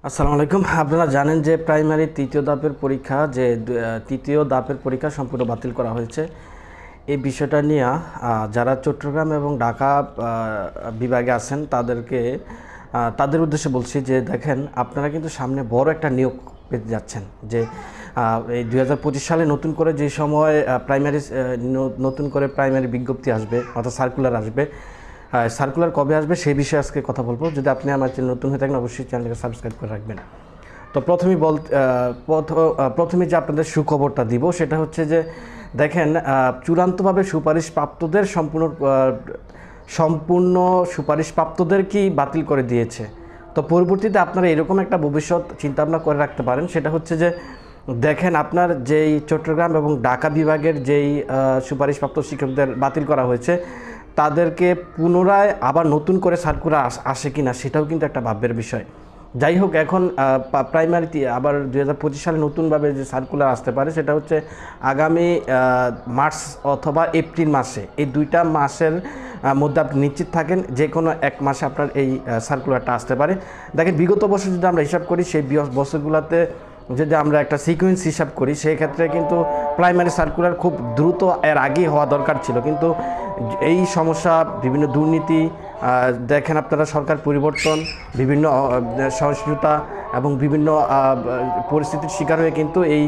আসসালামু আলাইকুম। আপনারা জানেন যে প্রাইমারি তৃতীয় ধাপের পরীক্ষা তৃতীয় ধাপের পরীক্ষা সম্পূর্ণ বাতিল করা হয়েছে। এই বিষয়টা নিয়ে যারা চট্টগ্রাম এবং ঢাকা বিভাগে আছেন তাদের উদ্দেশ্যে বলছি যে দেখেন, আপনারা কিন্তু সামনে বড় একটা নিয়োগ পেতে যাচ্ছেন। যে এই 2025 সালে নতুন করে যে সময় নতুন করে প্রাইমারি বিজ্ঞপ্তি আসবে, অর্থাৎ সার্কুলার আসবে। সার্কুলার কবে আসবে সেই বিষয়ে আজকে কথা বলবো। যদি আপনি আমার চ্যানেল নতুন হয়ে থাকেন, অবশ্যই চ্যানেলকে সাবস্ক্রাইব করে রাখবেন। তো প্রথমে যে আপনাদের সুখবরটা দিব সেটা হচ্ছে যে দেখেন, চূড়ান্তভাবে সুপারিশপ্রাপ্তদের সম্পূর্ণ সুপারিশপ্রাপ্তদেরকেই বাতিল করে দিয়েছে। তো পরবর্তীতে আপনারা এরকম একটা ভবিষ্যৎ চিন্তাভাবনা করে রাখতে পারেন। সেটা হচ্ছে যে দেখেন, আপনার যেই চট্টগ্রাম এবং ঢাকা বিভাগের যেই সুপারিশপ্রাপ্ত শিক্ষকদের বাতিল করা হয়েছে, তাদেরকে পুনরায় আবার নতুন করে সার্কুলার আসে কি না সেটাও কিন্তু একটা ভাববার বিষয়। যাই হোক, এখন প্রাইমারিতে আবার 2025 সালে নতুনভাবে যে সার্কুলার আসতে পারে সেটা হচ্ছে আগামী মার্চ অথবা এপ্রিল মাসে। এই দুইটা মাসের মধ্যে আপনি নিশ্চিত থাকেন যে কোনো এক মাসে আপনার এই সার্কুলারটা আসতে পারে। দেখেন, বিগত বছর যদি আমরা হিসাব করি, সেই বছরগুলোতে যদি আমরা একটা সিকোয়েন্স হিসাব করি, সেই ক্ষেত্রে কিন্তু প্রাইমারি সার্কুলার খুব দ্রুত এর আগেই হওয়া দরকার ছিল। কিন্তু এই সমস্যা, বিভিন্ন দুর্নীতি, দেখেন আপনারা সরকার পরিবর্তন, বিভিন্ন সহিষ্ণুতা এবং বিভিন্ন পরিস্থিতির শিকার হয়ে কিন্তু এই